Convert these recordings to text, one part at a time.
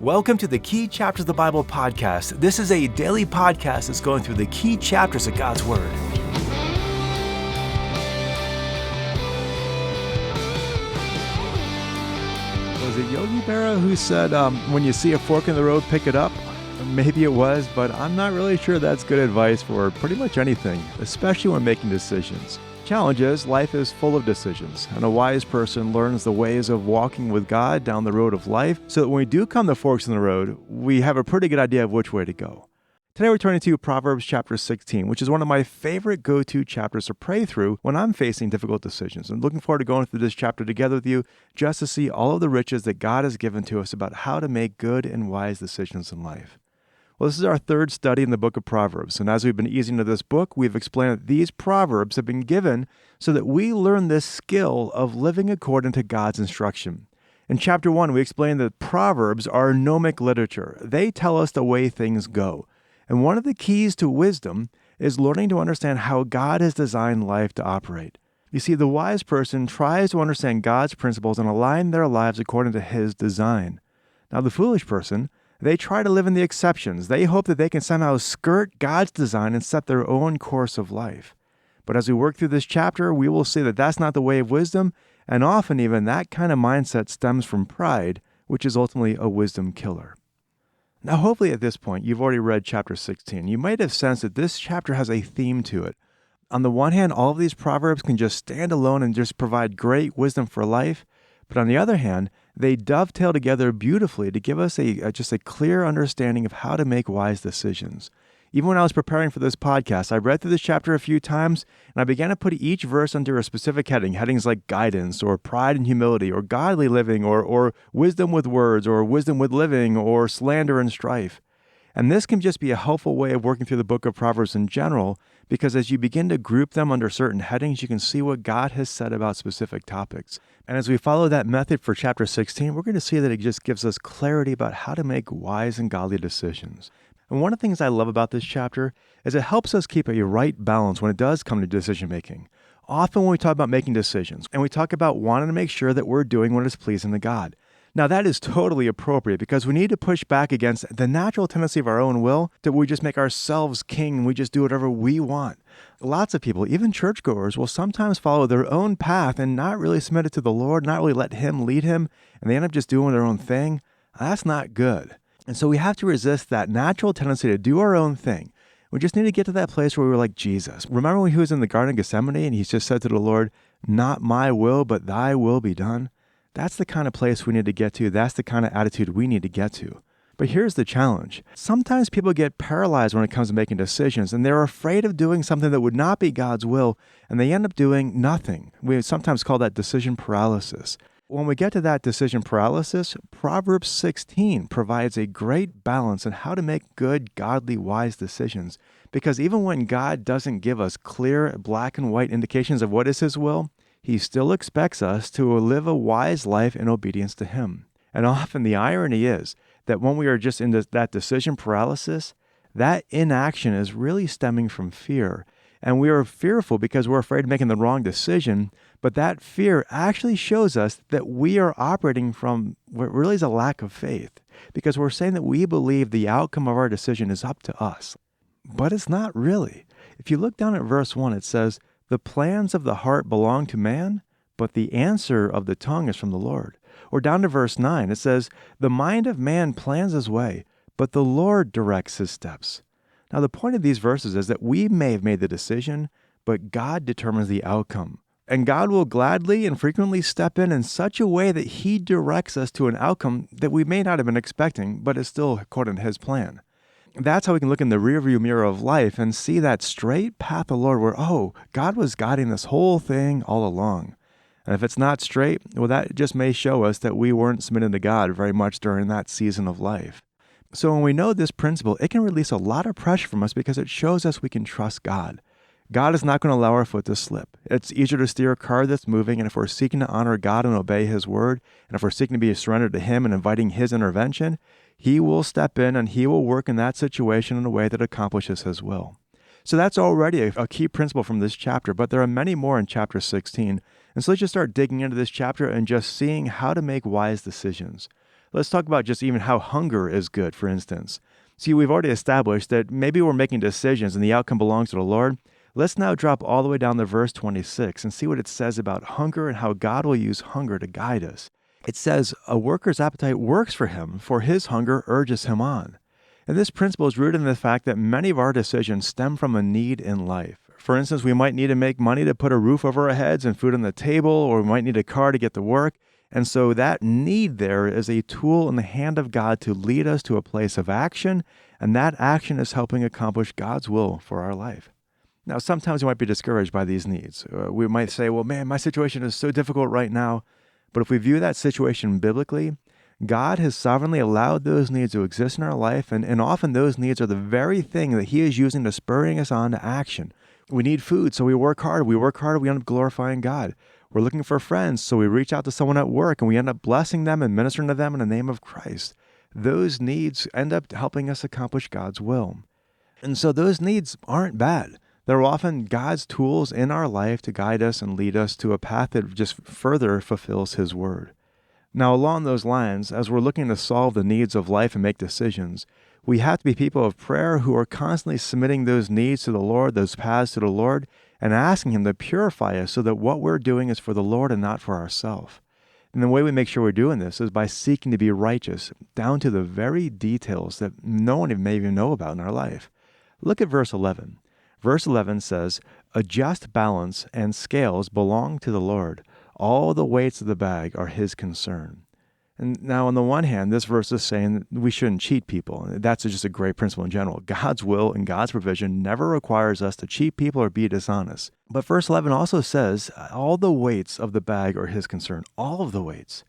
Welcome to the Key Chapters of the Bible podcast. This is a daily podcast that's going through the key chapters of God's Word. Was it Yogi Berra who said, when you see a fork in the road, pick it up? Maybe it was, but I'm not really sure that's good advice for pretty much anything, especially when making decisions. Challenge is, life is full of decisions, and a wise person learns the ways of walking with God down the road of life so that when we do come to forks in the road, we have a pretty good idea of which way to go. Today we're turning to Proverbs chapter 16, which is one of my favorite go-to chapters to pray through when I'm facing difficult decisions. And looking forward to going through this chapter together with you just to see all of the riches that God has given to us about how to make good and wise decisions in life. Well, this is our third study in the book of Proverbs, and as we've been easing into this book, we've explained that these Proverbs have been given so that we learn this skill of living according to God's instruction. In chapter 1, we explained that Proverbs are gnomic literature. They tell us the way things go. And one of the keys to wisdom is learning to understand how God has designed life to operate. You see, the wise person tries to understand God's principles and align their lives according to His design. Now, the foolish person, they try to live in the exceptions. They hope that they can somehow skirt God's design and set their own course of life. But as we work through this chapter, we will see that that's not the way of wisdom, and often even that kind of mindset stems from pride, which is ultimately a wisdom killer. Now, hopefully at this point, you've already read chapter 16. You might have sensed that this chapter has a theme to it. On the one hand, all of these proverbs can just stand alone and just provide great wisdom for life. But on the other hand, they dovetail together beautifully to give us just a clear understanding of how to make wise decisions. Even when I was preparing for this podcast, I read through this chapter a few times, and I began to put each verse under a specific heading, headings like guidance, or pride and humility, or godly living, or wisdom with words, or wisdom with living, or slander and strife. And this can just be a helpful way of working through the book of Proverbs in general, because as you begin to group them under certain headings, you can see what God has said about specific topics. And as we follow that method for chapter 16, we're going to see that it just gives us clarity about how to make wise and godly decisions. And one of the things I love about this chapter is it helps us keep a right balance when it does come to decision making. Often when we talk about making decisions, and we talk about wanting to make sure that we're doing what is pleasing to God. Now, that is totally appropriate because we need to push back against the natural tendency of our own will that we just make ourselves king and we just do whatever we want. Lots of people, even churchgoers, will sometimes follow their own path and not really submit it to the Lord, not really let Him lead Him, and they end up just doing their own thing. That's not good. And so we have to resist that natural tendency to do our own thing. We just need to get to that place where we were like Jesus. Remember when He was in the Garden of Gethsemane and He just said to the Lord, "Not my will, but thy will be done"? That's the kind of place we need to get to. That's the kind of attitude we need to get to. But here's the challenge. Sometimes people get paralyzed when it comes to making decisions, and they're afraid of doing something that would not be God's will, and they end up doing nothing. We sometimes call that decision paralysis. When we get to that decision paralysis, Proverbs 16 provides a great balance on how to make good, godly, wise decisions. Because even when God doesn't give us clear black and white indications of what is His will, He still expects us to live a wise life in obedience to Him. And often the irony is that when we are just in that decision paralysis, that inaction is really stemming from fear. And we are fearful because we're afraid of making the wrong decision, but that fear actually shows us that we are operating from what really is a lack of faith, because we're saying that we believe the outcome of our decision is up to us. But it's not really. If you look down at verse 1, it says, "The plans of the heart belong to man, but the answer of the tongue is from the Lord." Or down to verse 9, it says, "The mind of man plans his way, but the Lord directs his steps." Now, the point of these verses is that we may have made the decision, but God determines the outcome. And God will gladly and frequently step in such a way that He directs us to an outcome that we may not have been expecting, but is still according to His plan. That's how we can look in the rearview mirror of life and see that straight path of the Lord where, God was guiding this whole thing all along. And if it's not straight, well, that just may show us that we weren't submitting to God very much during that season of life. So when we know this principle, it can release a lot of pressure from us because it shows us we can trust God. God is not going to allow our foot to slip. It's easier to steer a car that's moving, and if we're seeking to honor God and obey His word, and if we're seeking to be surrendered to Him and inviting His intervention, He will step in and He will work in that situation in a way that accomplishes His will. So that's already a key principle from this chapter, but there are many more in chapter 16. And so let's just start digging into this chapter and just seeing how to make wise decisions. Let's talk about just even how hunger is good, for instance. See, we've already established that maybe we're making decisions and the outcome belongs to the Lord. Let's now drop all the way down to verse 26 and see what it says about hunger and how God will use hunger to guide us. It says, a worker's appetite works for him, for his hunger urges him on. And this principle is rooted in the fact that many of our decisions stem from a need in life. For instance, we might need to make money to put a roof over our heads and food on the table, or we might need a car to get to work. And so that need there is a tool in the hand of God to lead us to a place of action, and that action is helping accomplish God's will for our life. Now, sometimes we might be discouraged by these needs. We might say, well, man, my situation is so difficult right now. But if we view that situation biblically, God has sovereignly allowed those needs to exist in our life, and often those needs are the very thing that He is using to spurring us on to action. We need food, so we work hard. We work hard, we end up glorifying God. We're looking for friends, so we reach out to someone at work, and we end up blessing them and ministering to them in the name of Christ. Those needs end up helping us accomplish God's will. And so those needs aren't bad. They're often God's tools in our life to guide us and lead us to a path that just further fulfills His word. Now, along those lines, as we're looking to solve the needs of life and make decisions, we have to be people of prayer who are constantly submitting those needs to the Lord, those paths to the Lord, and asking Him to purify us so that what we're doing is for the Lord and not for ourselves. And the way we make sure we're doing this is by seeking to be righteous, down to the very details that no one may even know about in our life. Look at verse 11. Verse 11 says, a just balance and scales belong to the Lord. All the weights of the bag are His concern. And now, on the one hand, this verse is saying that we shouldn't cheat people. That's just a great principle in general. God's will and God's provision never requires us to cheat people or be dishonest. But verse 11 also says, all the weights of the bag are His concern. All of the weights.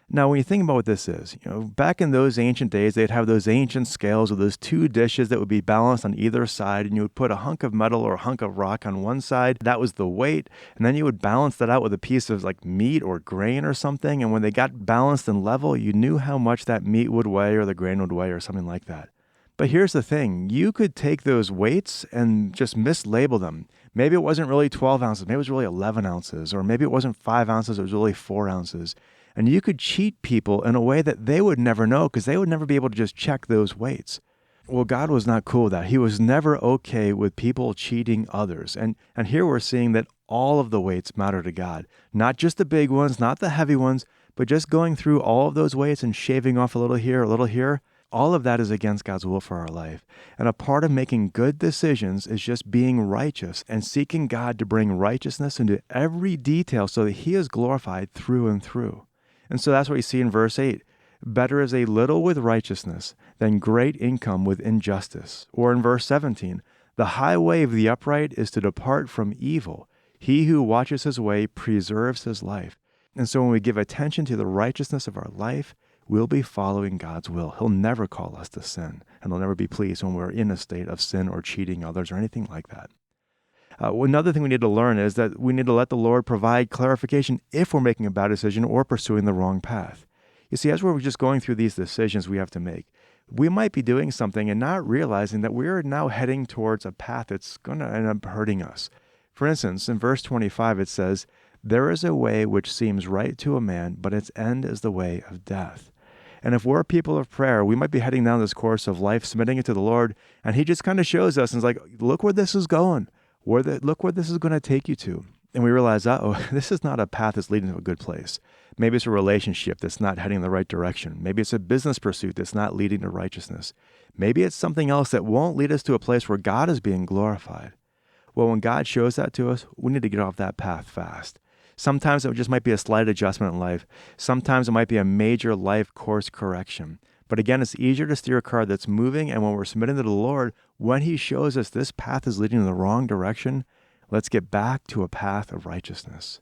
Now, when you think about what this is, back in those ancient days, they'd have those ancient scales with those two dishes that would be balanced on either side, and you would put a hunk of metal or a hunk of rock on one side. That was the weight, and then you would balance that out with a piece of like meat or grain or something, and when they got balanced and level, you knew how much that meat would weigh or the grain would weigh or something like that. But here's the thing. You could take those weights and just mislabel them. Maybe it wasn't really 12 ounces. Maybe it was really 11 ounces. Or maybe it wasn't 5 ounces. It was really 4 ounces. And you could cheat people in a way that they would never know because they would never be able to just check those weights. Well, God was not cool with that. He was never okay with people cheating others. And here we're seeing that all of the weights matter to God. Not just the big ones, not the heavy ones, but just going through all of those weights and shaving off a little here. All of that is against God's will for our life. And a part of making good decisions is just being righteous and seeking God to bring righteousness into every detail so that He is glorified through and through. And so that's what you see in verse 8. Better is a little with righteousness than great income with injustice. Or in verse 17, the high way of the upright is to depart from evil. He who watches his way preserves his life. And so when we give attention to the righteousness of our life, we'll be following God's will. He'll never call us to sin, and He'll never be pleased when we're in a state of sin or cheating others or anything like that. Another thing we need to learn is that we need to let the Lord provide clarification if we're making a bad decision or pursuing the wrong path. You see, as we're just going through these decisions we have to make, we might be doing something and not realizing that we're now heading towards a path that's going to end up hurting us. For instance, in verse 25, it says, there is a way which seems right to a man, but its end is the way of death. And if we're people of prayer, we might be heading down this course of life, submitting it to the Lord, and He just kind of shows us and is like, look where this is going. Look where this is going to take you to. And we realize, this is not a path that's leading to a good place. Maybe it's a relationship that's not heading in the right direction. Maybe it's a business pursuit that's not leading to righteousness. Maybe it's something else that won't lead us to a place where God is being glorified. Well, when God shows that to us, we need to get off that path fast. Sometimes it just might be a slight adjustment in life. Sometimes it might be a major life course correction. But again, it's easier to steer a car that's moving, and when we're submitting to the Lord, when He shows us this path is leading in the wrong direction, let's get back to a path of righteousness.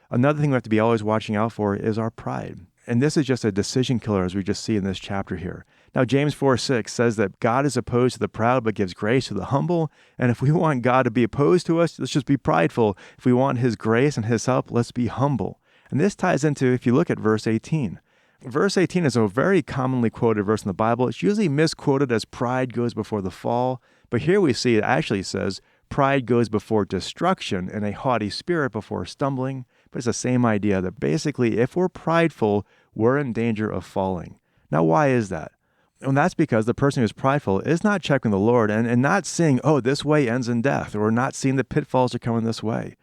Another thing we have to be always watching out for is our pride. And this is just a decision killer, as we just see in this chapter here. Now, James 4:6 says that God is opposed to the proud, but gives grace to the humble. And if we want God to be opposed to us, let's just be prideful. If we want His grace and His help, let's be humble. And this ties into, if you look at verse 18. Verse 18 is a very commonly quoted verse in the Bible. It's usually misquoted as pride goes before the fall. But here we see it actually says, pride goes before destruction and a haughty spirit before stumbling. But it's the same idea that basically if we're prideful, we're in danger of falling. Now, why is that? And that's because the person who's prideful is not checking the Lord and not seeing, oh, this way ends in death, or not seeing the pitfalls are coming this way.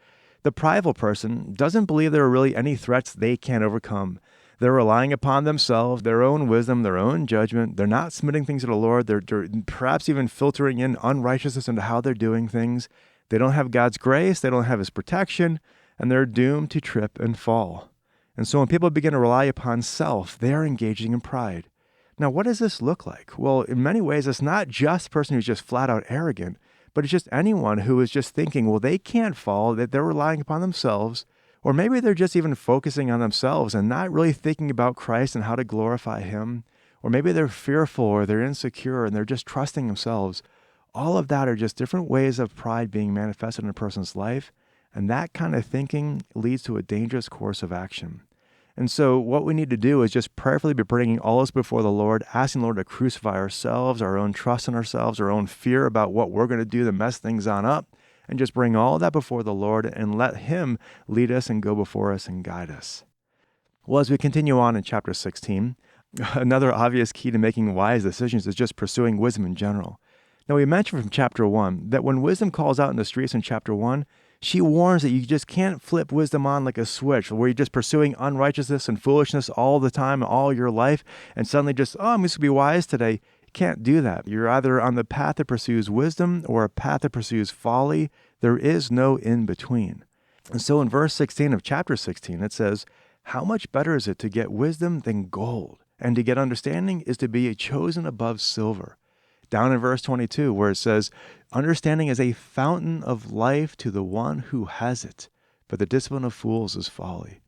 The prideful person doesn't believe there are really any threats they can't overcome. They're relying upon themselves, their own wisdom, their own judgment. They're not submitting things to the Lord. They're perhaps even filtering in unrighteousness into how they're doing things. They don't have God's grace. They don't have His protection, and they're doomed to trip and fall. And so when people begin to rely upon self, they are engaging in pride. Now, what does this look like? Well, in many ways, it's not just a person who's just flat out arrogant, but it's just anyone who is just thinking, well, they can't fall, that they're relying upon themselves, or maybe they're just even focusing on themselves and not really thinking about Christ and how to glorify Him, or maybe they're fearful or they're insecure and they're just trusting themselves. All of that are just different ways of pride being manifested in a person's life, and that kind of thinking leads to a dangerous course of action. And so what we need to do is just prayerfully be bringing all this before the Lord, asking the Lord to crucify ourselves, our own trust in ourselves, our own fear about what we're going to do to mess things on up, and just bring all that before the Lord and let Him lead us and go before us and guide us. Well, as we continue on in chapter 16, another obvious key to making wise decisions is just pursuing wisdom in general. Now, we mentioned from chapter 1 that when wisdom calls out in the streets in chapter 1, she warns that you just can't flip wisdom on like a switch, where you're just pursuing unrighteousness and foolishness all the time, all your life, and suddenly just, I'm just going to be wise today. You can't do that. You're either on the path that pursues wisdom or a path that pursues folly. There is no in between. And so in verse 16 of chapter 16, it says, how much better is it to get wisdom than gold, and to get understanding is to be chosen above silver. Down in verse 22, where it says, understanding is a fountain of life to the one who has it, but the discipline of fools is folly.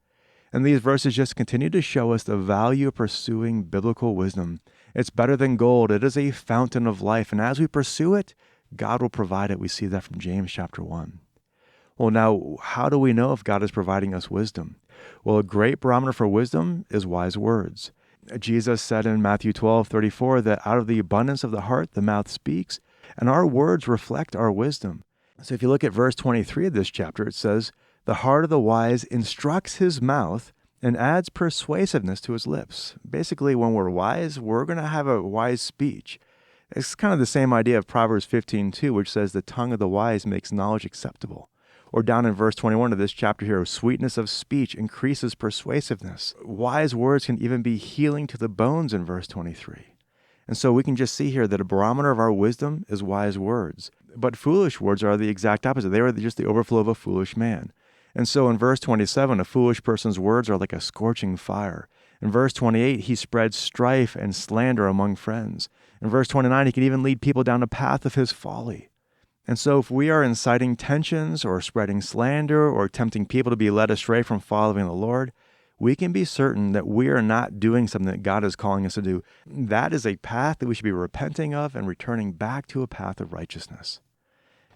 And these verses just continue to show us the value of pursuing biblical wisdom. It's better than gold. It is a fountain of life. And as we pursue it, God will provide it. We see that from James chapter 1. Well, now, how do we know if God is providing us wisdom? Well, a great barometer for wisdom is wise words. Jesus said in Matthew 12:34 that out of the abundance of the heart, the mouth speaks, and our words reflect our wisdom. So if you look at verse 23 of this chapter, it says, the heart of the wise instructs his mouth and adds persuasiveness to his lips. Basically, when we're wise, we're going to have a wise speech. It's kind of the same idea of Proverbs 15:2, which says the tongue of the wise makes knowledge acceptable. Or down in verse 21 of this chapter here, sweetness of speech increases persuasiveness. Wise words can even be healing to the bones in verse 23. And so we can just see here that a barometer of our wisdom is wise words. But foolish words are the exact opposite. They are just the overflow of a foolish man. And so in verse 27, a foolish person's words are like a scorching fire. In verse 28, he spreads strife and slander among friends. In verse 29, he can even lead people down the path of his folly. And so if we are inciting tensions or spreading slander or tempting people to be led astray from following the Lord, we can be certain that we are not doing something that God is calling us to do. That is a path that we should be repenting of and returning back to a path of righteousness.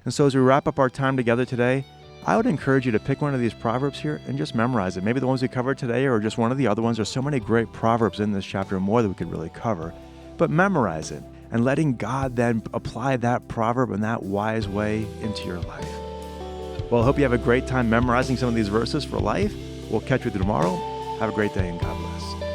And so as we wrap up our time together today, I would encourage you to pick one of these Proverbs here and just memorize it. Maybe the ones we covered today or just one of the other ones. There's so many great Proverbs in this chapter, more that we could really cover. But memorize it and letting God then apply that proverb in that wise way into your life. Well, I hope you have a great time memorizing some of these verses for life. We'll catch you tomorrow. Have a great day and God bless.